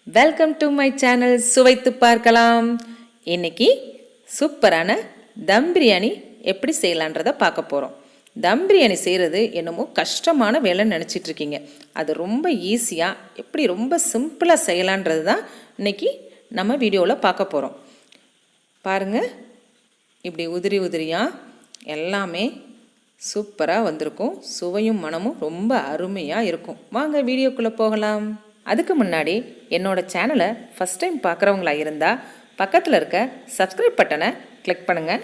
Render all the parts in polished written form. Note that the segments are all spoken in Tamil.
வெல்கம் டு மை சேனல் சுவைத்து பார்க்கலாம். இன்னைக்கு சூப்பரான தம் பிரியாணி எப்படி செய்யலான்றதை பார்க்க போகிறோம். தம் பிரியாணி செய்கிறது என்னமோ கஷ்டமான வேலைன்னு நினச்சிட்டு இருக்கீங்க. அது ரொம்ப ஈஸியாக எப்படி ரொம்ப சிம்பிளாக செய்யலான்றது தான் இன்றைக்கி நம்ம வீடியோவில் பார்க்க போகிறோம். பாருங்கள், இப்படி உதிரி உதிரியாக எல்லாமே சூப்பராக வந்திருக்கும். சுவையும் மனமும் ரொம்ப அருமையாக இருக்கும். வாங்க வீடியோக்குள்ளே போகலாம். அதுக்கு முன்னாடி என்னோடய சேனலை ஃபஸ்ட் டைம் பார்க்குறவங்களா இருந்தால் பக்கத்தில் இருக்க சப்ஸ்கிரைப் பட்டனை கிளிக் பண்ணுங்கள்.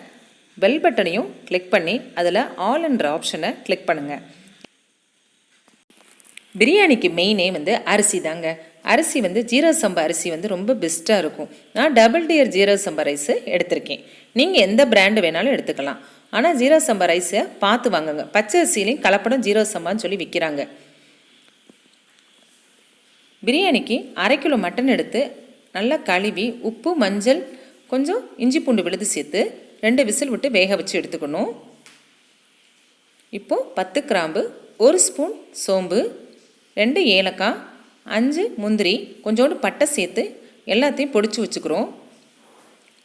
பெல் பட்டனையும் கிளிக் பண்ணி அதில் ஆல் என்ற ஆப்ஷனை கிளிக் பண்ணுங்கள். பிரியாணிக்கு மெயினே அரிசி தாங்க. அரிசி ஜீரக சம்பா அரிசி ரொம்ப பெஸ்ட்டாக இருக்கும். நான் டபுள் டியர் ஜீரக சம்பா ரைஸு எடுத்திருக்கேன். நீங்கள் எந்த பிராண்டு வேணாலும் எடுத்துக்கலாம். ஆனால் ஜீரக சம்பா ரைஸை பார்த்து வாங்குங்க. பச்சை அரிசிலையும் கலப்படம் ஜீரக சம்பான்னு சொல்லி விற்கிறாங்க. பிரியாணிக்கு 1/2 கிலோ மட்டன் எடுத்து நல்லா கழுவி உப்பு மஞ்சள் கொஞ்சம் இஞ்சி பூண்டு விழுது சேர்த்து 2 விசில் விட்டு வேக வச்சு எடுத்துக்கணும். இப்போது 10 கிராம்பு, 1 ஸ்பூன் சோம்பு, 2 ஏலக்காய், 5 முந்திரி, கொஞ்சோண்டு பட்டை சேர்த்து எல்லாத்தையும் பொடிச்சு வச்சுக்கிறோம்.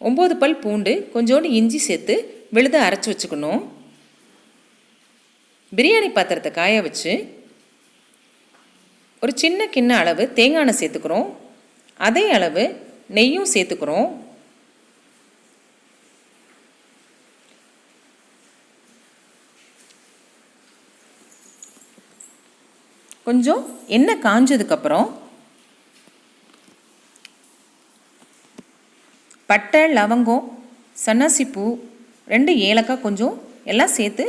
9 பல் பூண்டு, கொஞ்சோண்டு இஞ்சி சேர்த்து விழுத அரைச்சி வச்சுக்கணும். பிரியாணி பாத்திரத்தை காய வச்சு ஒரு சின்ன கிண்ண அளவு தேங்காய் எண்ணெய் சேர்த்துக்கிறோம். அதே அளவு நெய்யும் சேர்த்துக்கிறோம். கொஞ்சம் எண்ணெய் காஞ்சதுக்கப்புறம் பட்டை, லவங்கம், சன்னாசிப்பூ, 2 ஏலக்காய் கொஞ்சம் எல்லாம் சேர்த்து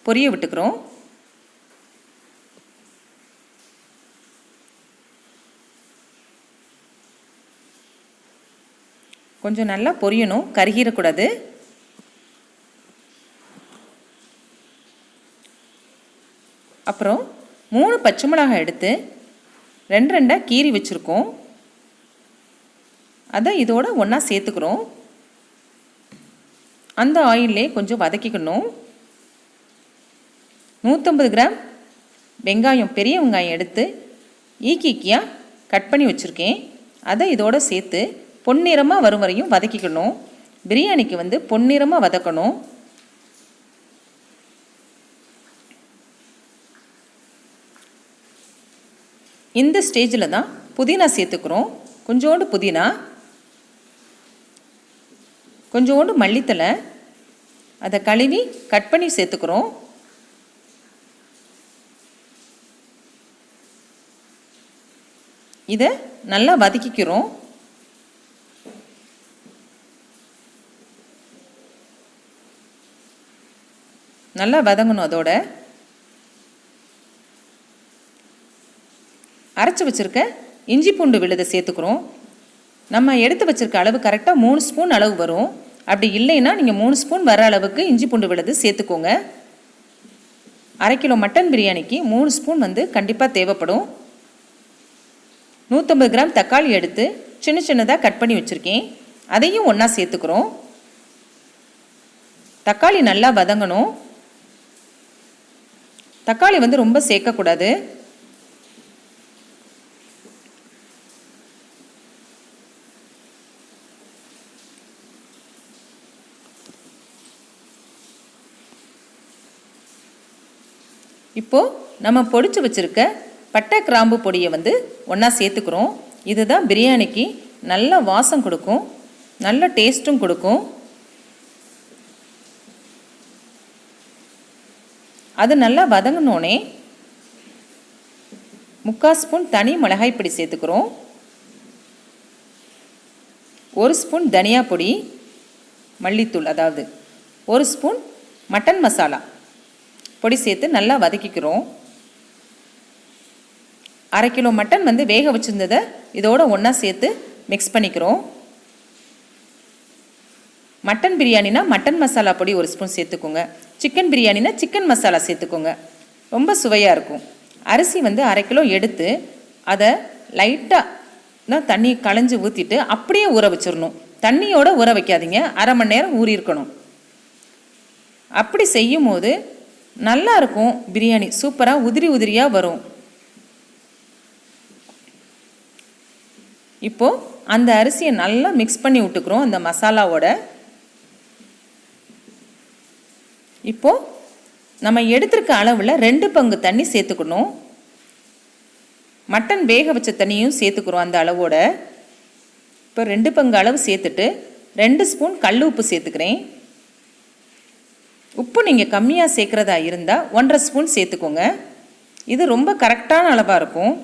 பொரிய விட்டுக்கிறோம். கொஞ்சம் நல்லா பொரியணும், கருகிடக்கூடாது. அப்புறம் 3 பச்சை மிளகாய் எடுத்து 2 கீறி வச்சுருக்கோம். அதை இதோட ஒன்றா சேர்த்துக்கிறோம். அந்த ஆயிலே கொஞ்சம் வதக்கிக்கணும். 150 கிராம் வெங்காயம், பெரிய வெங்காயம் எடுத்து ஈக்கியாக கட் பண்ணி வச்சுருக்கேன். அதை இதோட சேர்த்து பொன்னிறமாக வரும் வரையும் வதக்கிக்கணும். பிரியாணிக்கு பொன்னிறமாக வதக்கணும். இந்த ஸ்டேஜில் தான் புதினா சேர்த்துக்கிறோம். கொஞ்சோண்டு புதினா, கொஞ்சோண்டு மல்லித்தலை, அதை கழுவி கட் பண்ணி சேர்த்துக்கிறோம். இதை நல்லா வதக்கிக்கிறோம். நல்லா வதங்கணும். அதோட அரைச்சி வச்சுருக்க இஞ்சி பூண்டு விழுதை சேர்த்துக்கிறோம். நம்ம எடுத்து வச்சுருக்க அளவு கரெக்டாக 3 ஸ்பூன் அளவு வரும். அப்படி இல்லைன்னா நீங்கள் 3 ஸ்பூன் வர அளவுக்கு இஞ்சி பூண்டு விழுது சேர்த்துக்கோங்க. 1/2 கிலோ மட்டன் பிரியாணிக்கு 3 ஸ்பூன் கண்டிப்பாக தேவைப்படும். 150 கிராம் தக்காளி எடுத்து சின்ன சின்னதாக கட் பண்ணி வச்சுருக்கேன். அதையும் ஒன்றா சேர்த்துக்கிறோம். தக்காளி நல்லா வதங்கணும். தக்காளி ரொம்ப சேர்க்கக்கூடாது. இப்போது நம்ம பொடிச்சு வச்சுருக்க பட்டை கிராம்பு பொடியை ஒன்றா சேர்த்துக்கிறோம். இதுதான் பிரியாணிக்கு நல்ல வாசம் கொடுக்கும், நல்ல டேஸ்ட்டும் கொடுக்கும். அது நல்லா வதங்கினோடனே 3/4 ஸ்பூன் தனி மிளகாய் பொடி சேர்த்துக்கிறோம். 1 ஸ்பூன் தனியா பொடி, மல்லித்தூள், அதாவது 1 ஸ்பூன் மட்டன் மசாலா பொடி சேர்த்து நல்லா வதக்கிக்கிறோம். 1/2 கிலோ மட்டன் வேக வச்சுருந்ததை இதோட ஒன்றா சேர்த்து மிக்ஸ் பண்ணிக்கிறோம். மட்டன் பிரியாணினா மட்டன் மசாலா பொடி 1 ஸ்பூன் சேர்த்துக்கோங்க. சிக்கன் பிரியாணினா சிக்கன் மசாலா சேர்த்துக்கோங்க. ரொம்ப சுவையாக இருக்கும். அரிசி 1/2 கிலோ எடுத்து அதை லைட்டாக தண்ணி களைஞ்சி ஊற்றிட்டு அப்படியே ஊற வச்சிடணும். தண்ணியோடு ஊற வைக்காதீங்க. 1/2 மணி நேரம் ஊறியிருக்கணும். அப்படி செய்யும் போது நல்லாயிருக்கும். பிரியாணி சூப்பராக உதிரி உதிரியாக வரும். இப்போது அந்த அரிசியை நல்லா மிக்ஸ் பண்ணி விட்டுக்கிறோம் அந்த மசாலாவோட. இப்போது நம்ம எடுத்துருக்க அளவில் 2 பங்கு தண்ணி சேர்த்துக்கணும். மட்டன் வேக வச்ச தண்ணியும் சேர்த்துக்கிறோம் அந்த அளவோட. இப்போ 2 பங்கு அளவு சேர்த்துட்டு 2 ஸ்பூன் கல் உப்பு சேர்த்துக்கிறேன். உப்பு நீங்கள் கம்மியாக சேர்க்குறதா இருந்தால் 1.5 ஸ்பூன் சேர்த்துக்கோங்க. இது ரொம்ப கரெக்டான அளவாக இருக்கும்.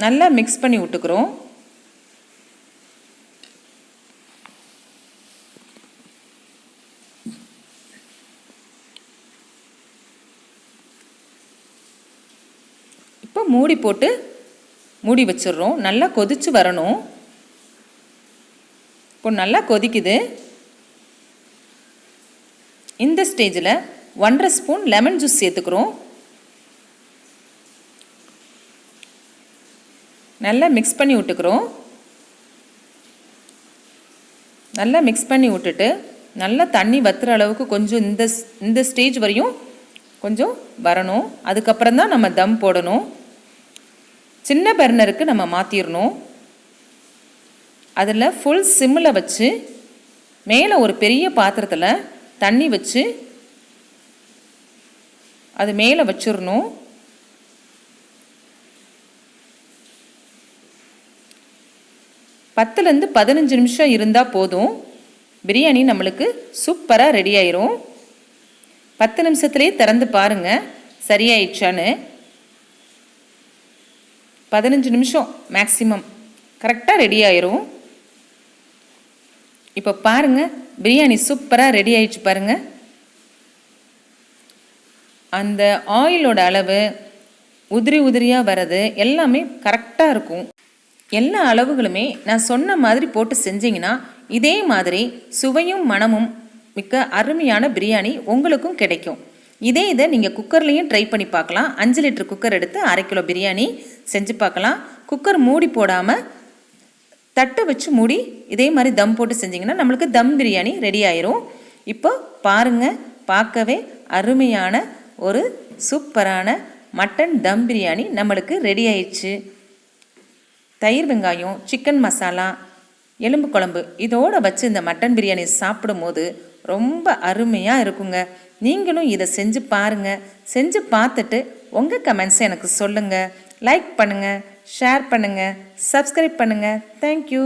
நல்லா மிக்ஸ் பண்ணி விட்டுக்கிறோம். இப்போ மூடி போட்டு மூடி வச்சிடுறோம். நல்லா கொதிச்சு வரணும். இப்போ நல்லா கொதிக்குது. இந்த ஸ்டேஜில் 1.5 ஸ்பூன் லெமன் ஜூஸ் சேர்த்துக்கிறோம். நல்லா மிக்ஸ் பண்ணி விட்டுக்கிறோம். நல்லா மிக்ஸ் பண்ணி விட்டுட்டு நல்லா தண்ணி வத்துற அளவுக்கு கொஞ்சம் இந்த ஸ்டேஜ் வரையும் கொஞ்சம் வரணும். அதுக்கப்புறம் தான் நம்ம தம் போடணும். சின்ன பர்னருக்கு நம்ம மாற்றிடணும். அதில் ஃபுல் சிம்மில் வச்சு மேலே ஒரு பெரிய பாத்திரத்தில் தண்ணி வச்சு அது மேலே வச்சிடணும். பத்துலேருந்து 15 நிமிஷம் இருந்தால் போதும். பிரியாணி நம்மளுக்கு சூப்பராக ரெடி ஆயிரும். 10 நிமிஷத்துலேயே திறந்து பாருங்கள் சரியாயிடுச்சான்னு. 15 நிமிஷம் மேக்ஸிமம் கரெக்டாக ரெடி ஆயிரும். இப்போ பாருங்கள் பிரியாணி சூப்பராக ரெடி ஆயிடுச்சு பாருங்கள். அந்த ஆயிலோட அளவு உதிரி உதிரியாக வர்றது எல்லாமே கரெக்டாக இருக்கும். எல்லா அளவுகளுமே நான் சொன்ன மாதிரி போட்டு செஞ்சிங்கன்னா இதே மாதிரி சுவையும் மணமும் மிக்க அருமையான பிரியாணி உங்களுக்கும் கிடைக்கும். இதை நீங்கள் குக்கர்லேயும் ட்ரை பண்ணி பார்க்கலாம். 5 லிட்டர் குக்கர் எடுத்து 1/2 கிலோ பிரியாணி செஞ்சு பார்க்கலாம். குக்கர் மூடி போடாமல் தட்டை வச்சு மூடி இதே மாதிரி தம் போட்டு செஞ்சிங்கன்னா நம்மளுக்கு தம் பிரியாணி ரெடி ஆயிரும். இப்போ பாருங்கள், பார்க்கவே அருமையான ஒரு சூப்பரான மட்டன் தம் பிரியாணி நம்மளுக்கு ரெடி ஆயிடுச்சு. தயிர் வெங்காயம், சிக்கன் மசாலா, எலும்பு குழம்பு இதோடு வச்சு இந்த மட்டன் பிரியாணி சாப்பிடும் போது ரொம்ப அருமையாக இருக்குங்க. நீங்களும் இதை செஞ்சு பாருங்கள். செஞ்சு பார்த்துட்டு உங்கள் கமெண்ட்ஸை எனக்கு சொல்லுங்கள். லைக் பண்ணுங்கள், ஷேர் பண்ணுங்கள், சப்ஸ்கிரைப் பண்ணுங்கள். தேங்க்யூ.